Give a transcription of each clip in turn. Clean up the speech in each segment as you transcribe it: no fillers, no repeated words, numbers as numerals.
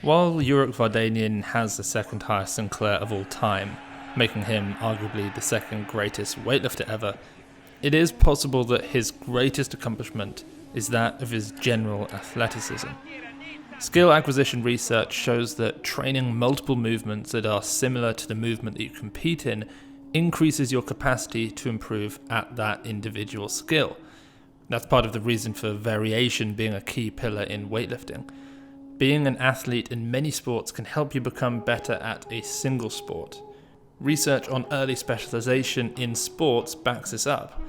While Yurik Vardanyan has the second highest Sinclair of all time, making him arguably the second greatest weightlifter ever, it is possible that his greatest accomplishment is that of his general athleticism. Skill acquisition research shows that training multiple movements that are similar to the movement that you compete in increases your capacity to improve at that individual skill. That's part of the reason for variation being a key pillar in weightlifting. Being an athlete in many sports can help you become better at a single sport. Research on early specialization in sports backs this up.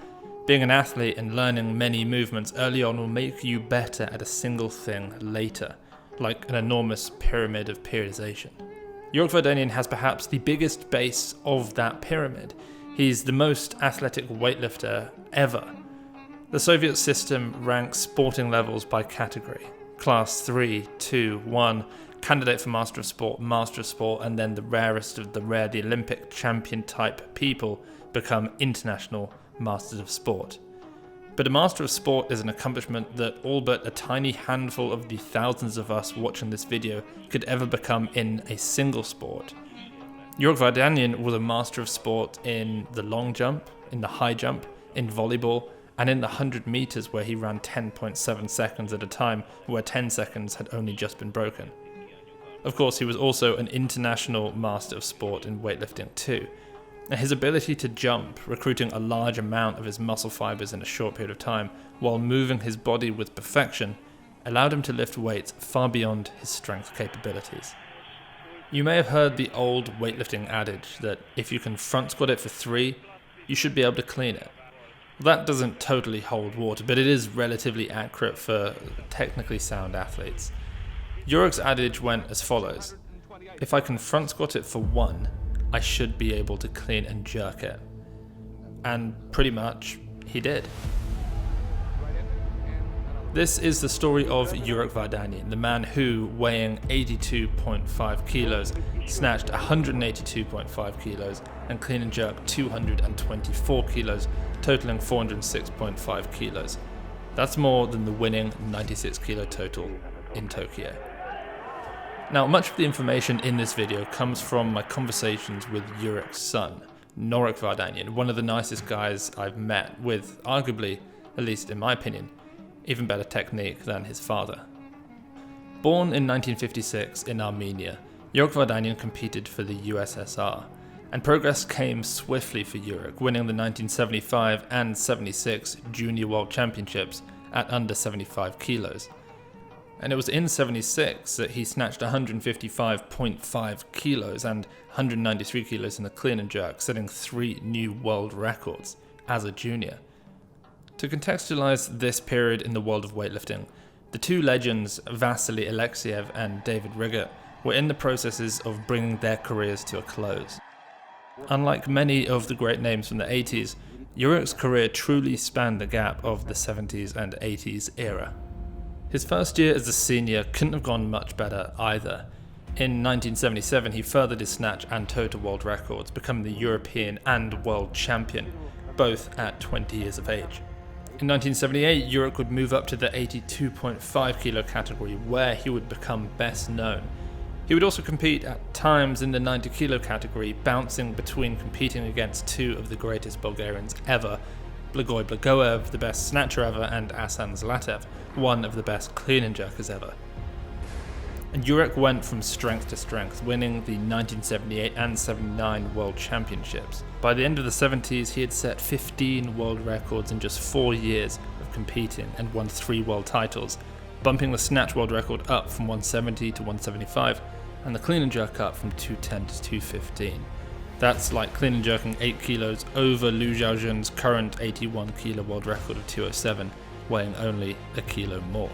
Being an athlete and learning many movements early on will make you better at a single thing later, like an enormous pyramid of periodization. Yurik Vardanyan has perhaps the biggest base of that pyramid. He's the most athletic weightlifter ever. The Soviet system ranks sporting levels by category. Class 3, 2, 1, candidate for Master of Sport, and then the rarest of the rare, the Olympic champion type people, become international Masters of Sport. But a Master of Sport is an accomplishment that all but a tiny handful of the thousands of us watching this video could ever become in a single sport. Yurik Vardanyan was a Master of Sport in the long jump, in the high jump, in volleyball, and in the 100 meters where he ran 10.7 seconds at a time where 10 seconds had only just been broken. Of course, he was also an international Master of Sport in weightlifting too. And his ability to jump, recruiting a large amount of his muscle fibers in a short period of time, while moving his body with perfection, allowed him to lift weights far beyond his strength capabilities. You may have heard the old weightlifting adage that if you can front squat it for 3, you should be able to clean it. That doesn't totally hold water, but it is relatively accurate for technically sound athletes. Yurik's adage went as follows: if I can front squat it for 1, I should be able to clean and jerk it. And pretty much, he did. This is the story of Yurik Vardanyan, the man who, weighing 82.5 kilos, snatched 182.5 kilos and clean and jerked 224 kilos, totaling 406.5 kilos. That's more than the winning 96 kilo total in Tokyo. Now, much of the information in this video comes from my conversations with Yurik's son, Yurik Vardanyan, one of the nicest guys I've met, with arguably, at least in my opinion, even better technique than his father. Born in 1956 in Armenia, Yurik Vardanyan competed for the USSR, and progress came swiftly for Yurik, winning the 1975 and 76 Junior World Championships at under 75 kilos. And it was in 76 that he snatched 155.5 kilos and 193 kilos in the clean and jerk, setting 3 new world records as a junior. To contextualize this period in the world of weightlifting, the two legends, Vasily Alexiev and David Riggott, were in the processes of bringing their careers to a close. Unlike many of the great names from the 80s, Yurik's career truly spanned the gap of the 70s and 80s era. His first year as a senior couldn't have gone much better either. In 1977, he furthered his snatch and total world records, becoming the European and world champion, both at 20 years of age. In 1978, Yurik would move up to the 82.5 kilo category, where he would become best known. He would also compete at times in the 90 kilo category, bouncing between competing against 2 of the greatest Bulgarians ever, Blagoev, the best snatcher ever, and Zlatev, one of the best clean and jerkers ever. And Yurik went from strength to strength, winning the 1978 and 79 World Championships. By the end of the 70s, he had set 15 world records in just 4 years of competing and won 3 world titles, bumping the snatch world record up from 170 to 175 and the clean and jerk up from 210 to 215. That's like clean and jerking 8 kilos over Liu Xiaojun's current 81 kilo world record of 207, weighing only a kilo more.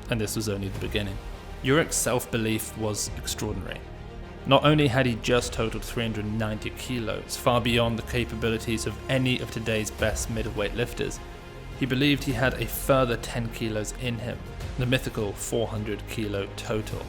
And this was only the beginning. Yurik's self-belief was extraordinary. Not only had he just totaled 390 kilos, far beyond the capabilities of any of today's best middleweight lifters, he believed he had a further 10 kilos in him, the mythical 400 kilo total.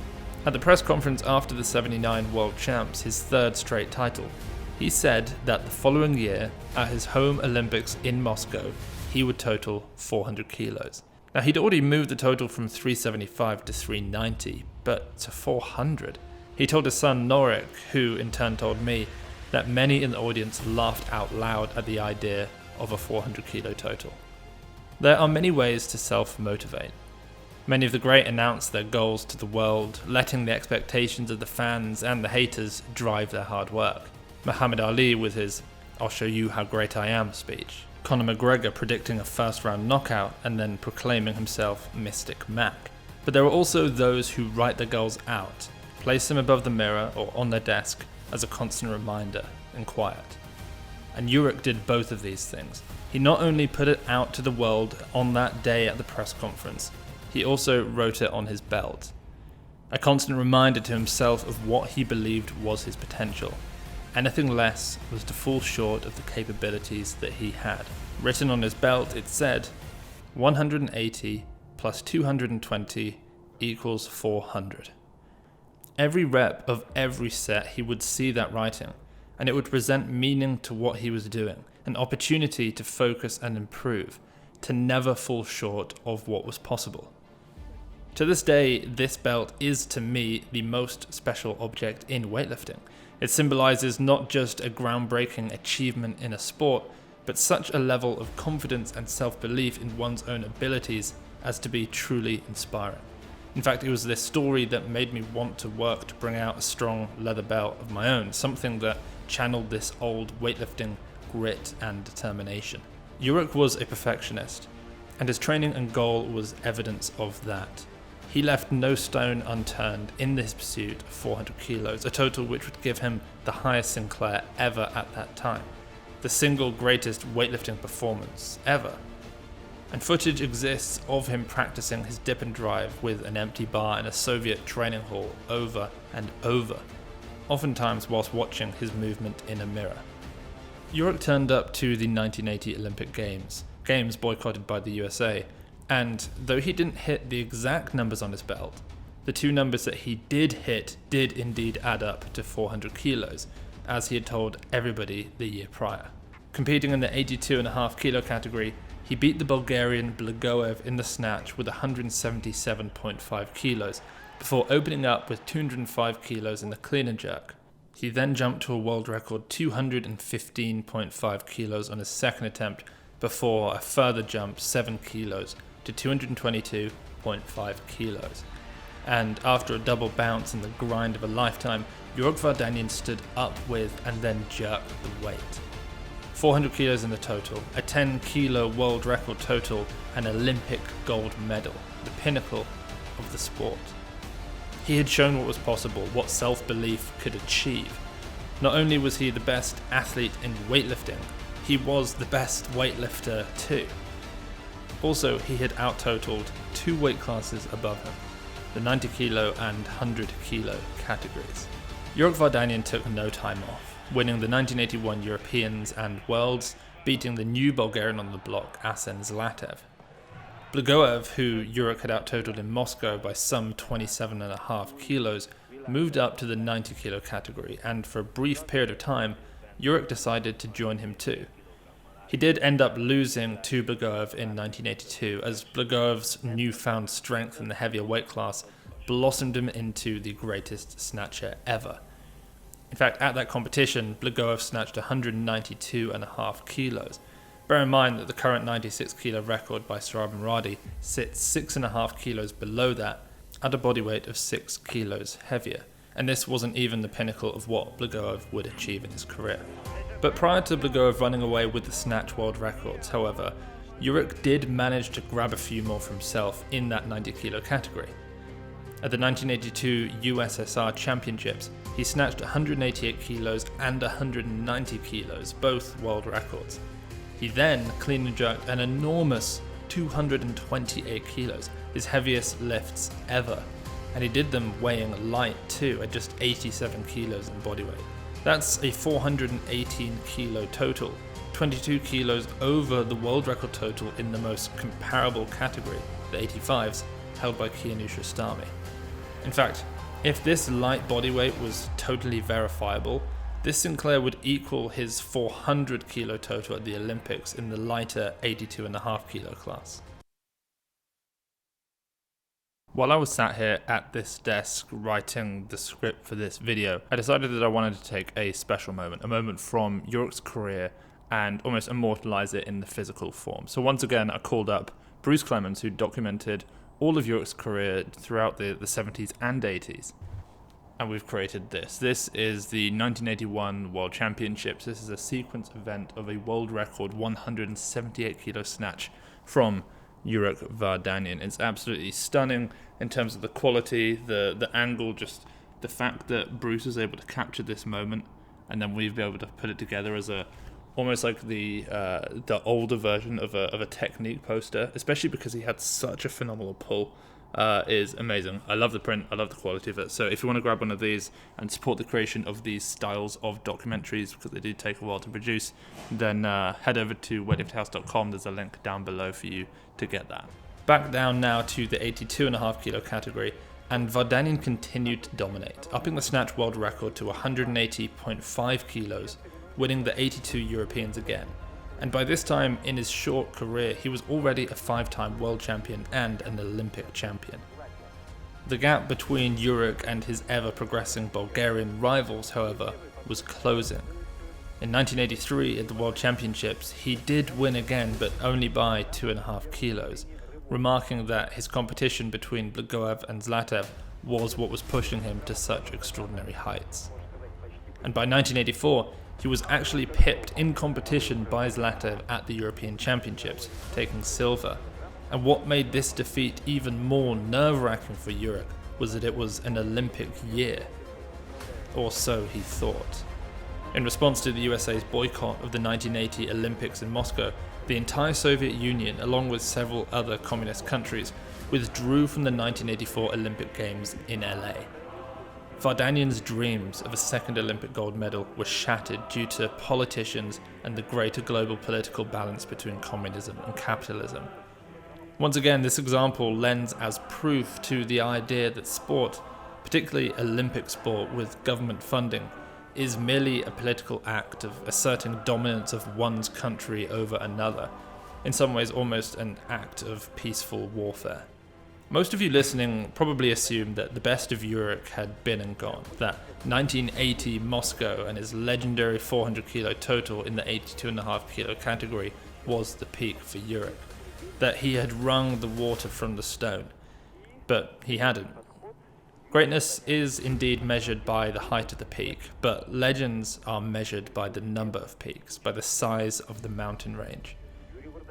At the press conference after the 79 World Champs, his 3rd straight title, he said that the following year, at his home Olympics in Moscow, he would total 400 kilos. Now, he'd already moved the total from 375 to 390, but to 400. He told his son Norik, who in turn told me, that many in the audience laughed out loud at the idea of a 400 kilo total. There are many ways to self-motivate. Many of the great announce their goals to the world, letting the expectations of the fans and the haters drive their hard work. Muhammad Ali with his "I'll show you how great I am" speech. Conor McGregor predicting a first-round knockout and then proclaiming himself Mystic Mac. But there are also those who write their goals out, place them above the mirror or on their desk as a constant reminder in quiet. And Yurik did both of these things. He not only put it out to the world on that day at the press conference, he also wrote it on his belt. A constant reminder to himself of what he believed was his potential. Anything less was to fall short of the capabilities that he had. Written on his belt, it said, 180 plus 220 equals 400. Every rep of every set he would see that writing, and it would present meaning to what he was doing, an opportunity to focus and improve, to never fall short of what was possible. To this day, this belt is to me the most special object in weightlifting. It symbolizes not just a groundbreaking achievement in a sport, but such a level of confidence and self-belief in one's own abilities as to be truly inspiring. In fact, it was this story that made me want to work to bring out a strong leather belt of my own, something that channeled this old weightlifting grit and determination. Yurik was a perfectionist, and his training and goal was evidence of that. He left no stone unturned in this pursuit of 400 kilos, a total which would give him the highest Sinclair ever at that time, the single greatest weightlifting performance ever. And footage exists of him practicing his dip and drive with an empty bar in a Soviet training hall over and over, oftentimes whilst watching his movement in a mirror. Yurik turned up to the 1980 Olympic Games boycotted by the USA, and though he didn't hit the exact numbers on his belt, the two numbers that he did hit did indeed add up to 400 kilos, as he had told everybody the year prior. Competing in the 82.5 kilo category, he beat the Bulgarian Blagoev in the snatch with 177.5 kilos, before opening up with 205 kilos in the clean and jerk. He then jumped to a world record 215.5 kilos on his second attempt, before a further jump 7 kilos to 222.5 kilos. And after a double bounce and the grind of a lifetime, Yurik Vardanyan stood up with and then jerked the weight. 400 kilos in the total, a 10 kilo world record total, an Olympic gold medal, the pinnacle of the sport. He had shown what was possible, what self-belief could achieve. Not only was he the best athlete in weightlifting, he was the best weightlifter too. Also, he had out-totaled two weight classes above him, the 90 kilo and 100 kilo categories. Yurik Vardanyan took no time off, winning the 1981 Europeans and Worlds, beating the new Bulgarian on the block, Zlatev. Blagoev, who Yurik had out-totaled in Moscow by some 27.5 kilos, moved up to the 90 kilo category, and for a brief period of time, Yurik decided to join him too. He did end up losing to Blagoev in 1982, as Blagoev's newfound strength in the heavier weight class blossomed him into the greatest snatcher ever. In fact, at that competition, Blagoev snatched 192.5 kilos. Bear in mind that the current 96 kilo record by Sarab Radi sits 6.5 kilos below that, at a body weight of 6 kilos heavier. And this wasn't even the pinnacle of what Blagoev would achieve in his career. But prior to Blagoev running away with the snatch world records, however, Yurik did manage to grab a few more for himself in that 90 kilo category. At the 1982 USSR Championships, he snatched 188 kilos and 190 kilos, both world records. He then clean and jerked an enormous 228 kilos, his heaviest lifts ever, and he did them weighing light too, at just 87 kilos in body weight. That's a 418 kilo total, 22 kilos over the world record total in the most comparable category, the 85s, held by Kianush Rostami. In fact, if this light body weight was totally verifiable, this Sinclair would equal his 400 kilo total at the Olympics in the lighter 82.5 kilo class. While I was sat here at this desk writing the script for this video, I decided that I wanted to take a special moment, a moment from Yurik's career, and almost immortalize it in the physical form. So once again, I called up Bruce Clemens, who documented all of Yurik's career throughout the 70s and 80s. And we've created this. This is the 1981 World Championships. This is a sequence event of a world record 178 kilo snatch from Yurik Vardanyan. It's absolutely stunning in terms of the quality, the angle, just the fact that Bruce was able to capture this moment, and then we've been able to put it together as almost like the older version of a technique poster, especially because he had such a phenomenal pull. Is amazing. I love the print, I love the quality of it. So if you want to grab one of these and support the creation of these styles of documentaries, because they do take a while to produce, then head over to weightliftinghouse.com. There's a link down below for you to get that. Back down now to the 82.5 kilo category, and Vardanyan continued to dominate, upping the snatch world record to 180.5 kilos, winning the 82 Europeans again. And by this time in his short career, he was already a 5-time world champion and an Olympic champion. The gap between Yurik and his ever-progressing Bulgarian rivals, however, was closing. In 1983 at the World Championships, he did win again, but only by 2.5 kilos, remarking that his competition between Blagoev and Zlatev was what was pushing him to such extraordinary heights. And by 1984, he was actually pipped in competition by Zlatev at the European Championships, taking silver. And what made this defeat even more nerve-wracking for Yurik was that it was an Olympic year. Or so he thought. In response to the USA's boycott of the 1980 Olympics in Moscow, the entire Soviet Union, along with several other communist countries, withdrew from the 1984 Olympic Games in LA. Vardanyan's dreams of a second Olympic gold medal were shattered due to politicians and the greater global political balance between communism and capitalism. Once again, this example lends as proof to the idea that sport, particularly Olympic sport with government funding, is merely a political act of asserting dominance of one's country over another, in some ways almost an act of peaceful warfare. Most of you listening probably assumed that the best of Yurik had been and gone, that 1980 Moscow and his legendary 400 kilo total in the 82.5 kilo category was the peak for Yurik, that he had wrung the water from the stone, but he hadn't. Greatness is indeed measured by the height of the peak, but legends are measured by the number of peaks, by the size of the mountain range.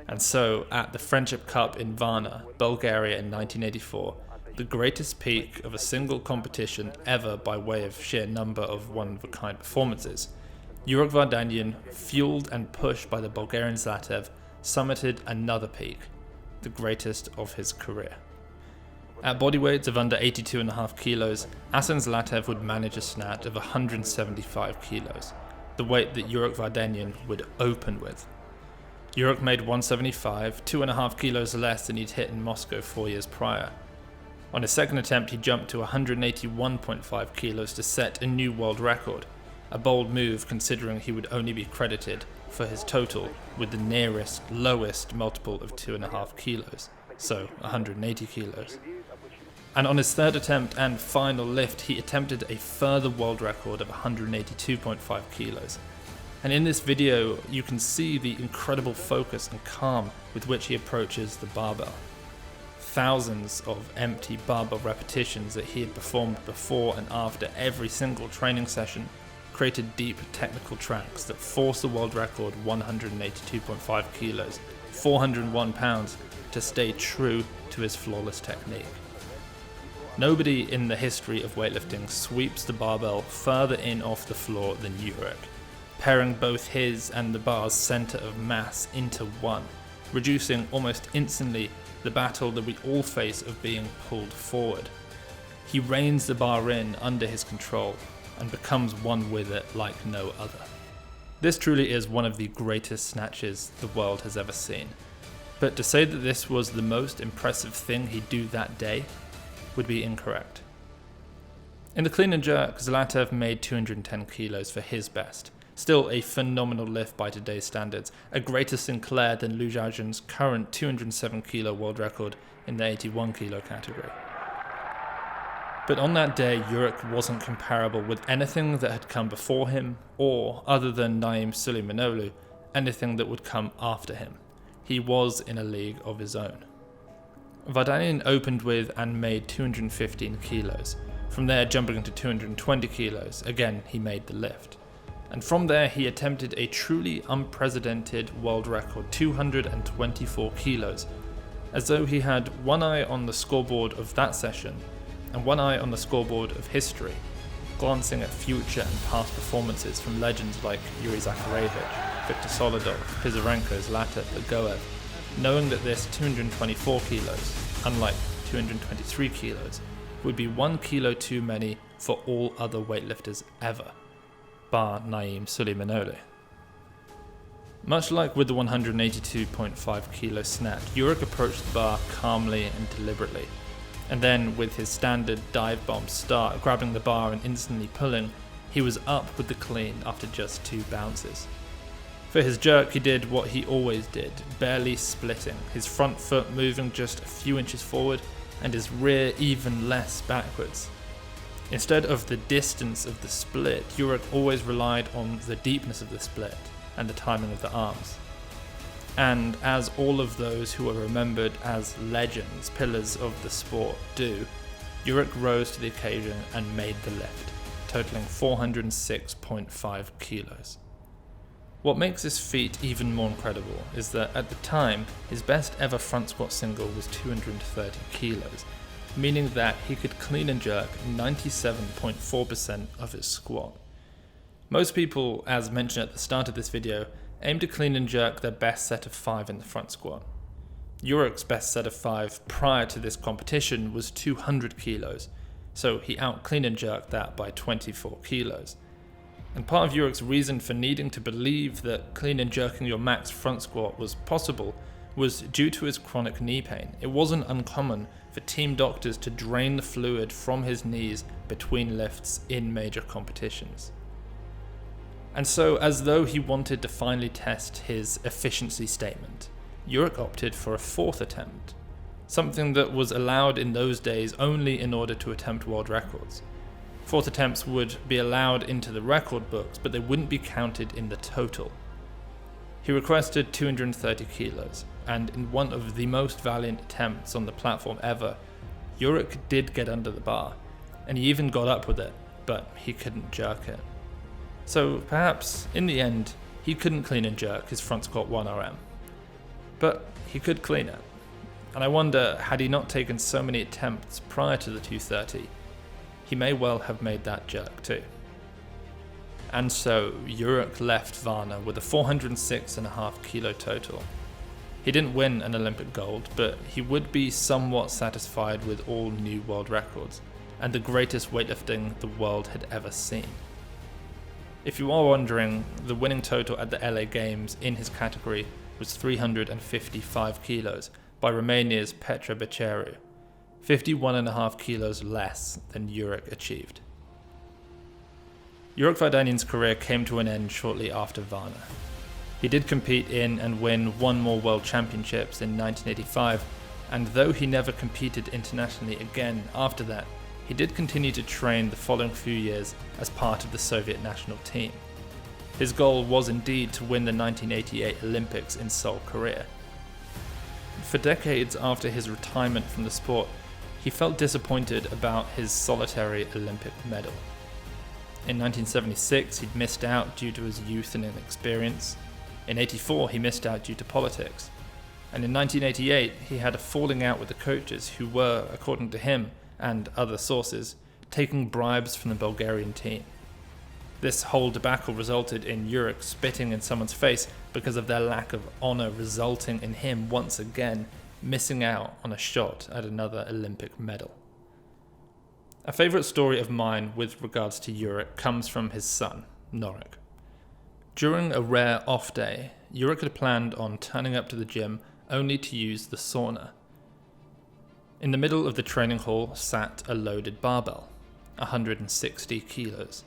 And so, at the Friendship Cup in Varna, Bulgaria in 1984, the greatest peak of a single competition ever by way of sheer number of one-of-a-kind performances, Yurik Vardanyan, fueled and pushed by the Bulgarian Zlatev, summited another peak, the greatest of his career. At bodyweights of under 82.5 kilos, Asen Zlatev would manage a snatch of 175 kilos, the weight that Yurik Vardanyan would open with. Yurik made 175, 2.5 kilos less than he'd hit in Moscow 4 years prior. On his second attempt, he jumped to 181.5 kilos to set a new world record, a bold move considering he would only be credited for his total with the nearest, lowest multiple of 2.5 kilos, so 180 kilos. And on his third attempt and final lift, he attempted a further world record of 182.5 kilos. And in this video, you can see the incredible focus and calm with which he approaches the barbell. Thousands of empty barbell repetitions that he had performed before and after every single training session created deep technical tracks that forced the world record 182.5 kilos, 401 pounds, to stay true to his flawless technique. Nobody in the history of weightlifting sweeps the barbell further in off the floor than Yurik, pairing both his and the bar's center of mass into one, reducing almost instantly the battle that we all face of being pulled forward. He reins the bar in under his control and becomes one with it like no other. This truly is one of the greatest snatches the world has ever seen. But to say that this was the most impressive thing he'd do that day would be incorrect. In the clean and jerk, Zlatev made 210 kilos for his best. Still a phenomenal lift by today's standards, a greater Sinclair than Lujajin's current 207 kilo world record in the 81 kilo category. But on that day, Yurik wasn't comparable with anything that had come before him, or, other than Naim Suleimanoglu, anything that would come after him. He was in a league of his own. Vardanyan opened with and made 215 kilos. From there, jumping into 220 kilos, again he made the lift. And from there he attempted a truly unprecedented world record, 224 kilos, as though he had one eye on the scoreboard of that session and one eye on the scoreboard of history, glancing at future and past performances from legends like Yuri Zakharevich, Viktor Solodov, Pizarenko, Zlatev, Blagoev, knowing that this 224 kilos, unlike 223 kilos, would be 1 kilo too many for all other weightlifters ever, bar Naim Suleimanoglu. Much like with the 182.5 kilo snatch, Yurik approached the bar calmly and deliberately, and then with his standard dive bomb start, grabbing the bar and instantly pulling, he was up with the clean after just 2 bounces. For his jerk, he did what he always did, barely splitting, his front foot moving just a few inches forward and his rear even less backwards. Instead of the distance of the split, Yurik always relied on the deepness of the split and the timing of the arms. And as all of those who are remembered as legends, pillars of the sport, do, Yurik rose to the occasion and made the lift, totaling 406.5 kilos. What makes this feat even more incredible is that at the time, his best ever front squat single was 230 kilos, meaning that he could clean and jerk 97.4% of his squat. Most people, as mentioned at the start of this video, aim to clean and jerk their best set of 5 in the front squat. Yurik's best set of 5 prior to this competition was 200 kilos, so he out clean and jerked that by 24 kilos. And part of Yurik's reason for needing to believe that clean and jerking your max front squat was possible was due to his chronic knee pain. It wasn't uncommon for team doctors to drain the fluid from his knees between lifts in major competitions. And so, as though he wanted to finally test his efficiency statement, Yurik opted for a 4th attempt, something that was allowed in those days only in order to attempt world records. 4th attempts would be allowed into the record books, but they wouldn't be counted in the total. He requested 230 kilos, and in one of the most valiant attempts on the platform ever, Yurik did get under the bar, and he even got up with it, but he couldn't jerk it. So perhaps, in the end, he couldn't clean and jerk his front squat 1RM. But he could clean it. And I wonder, had he not taken so many attempts prior to the 230, he may well have made that jerk too. And so, Yurik left Varna with a 406.5 kilo total. He didn't win an Olympic gold, but he would be somewhat satisfied with all new world records, and the greatest weightlifting the world had ever seen. If you are wondering, the winning total at the LA Games in his category was 355 kilos by Romania's Petra Beceru, 51.5 kilos less than Yurik achieved. Yurik Vardanyan's career came to an end shortly after Varna. He did compete in and win 1 more World Championships in 1985, and though he never competed internationally again after that, he did continue to train the following few years as part of the Soviet national team. His goal was indeed to win the 1988 Olympics in Seoul, Korea. For decades after his retirement from the sport, he felt disappointed about his solitary Olympic medal. In 1976, he'd missed out due to his youth and inexperience. In 84, he missed out due to politics. And in 1988, he had a falling out with the coaches who were, according to him and other sources, taking bribes from the Bulgarian team. This whole debacle resulted in Yurik spitting in someone's face because of their lack of honor, resulting in him once again missing out on a shot at another Olympic medal. A favourite story of mine with regards to Yurik comes from his son, Norik. During a rare off day, Yurik had planned on turning up to the gym only to use the sauna. In the middle of the training hall sat a loaded barbell, 160 kilos.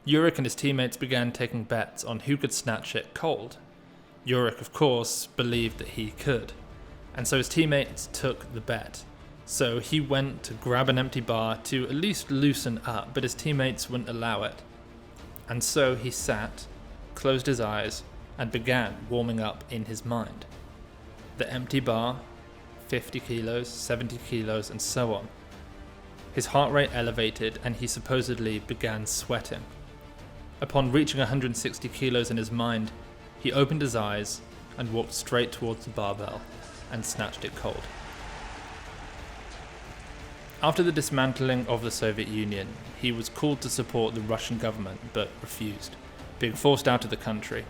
Yurik and his teammates began taking bets on who could snatch it cold. Yurik, of course, believed that he could, and so his teammates took the bet, So he went to grab an empty bar to at least loosen up, but his teammates wouldn't allow it. And so he sat, closed his eyes, and began warming up in his mind. The empty bar, 50 kilos, 70 kilos, and so on. His heart rate elevated and he supposedly began sweating. Upon reaching 160 kilos in his mind, he opened his eyes and walked straight towards the barbell and snatched it cold. After the dismantling of the Soviet Union, he was called to support the Russian government but refused, being forced out of the country.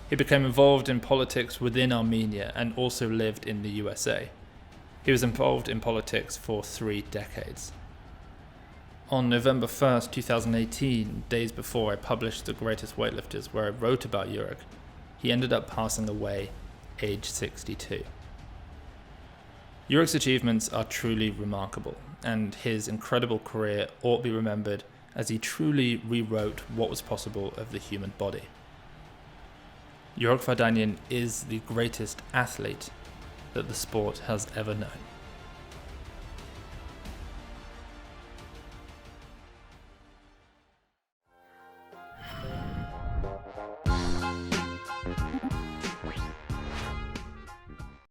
He became involved in politics within Armenia and also lived in the USA. He was involved in politics for 3 decades. On November 1st, 2018, days before I published The Greatest Weightlifters, where I wrote about Yurik, he ended up passing away, age 62. Yurik's achievements are truly remarkable, and his incredible career ought to be remembered as he truly rewrote what was possible of the human body. Yurik Vardanyan is the greatest athlete that the sport has ever known.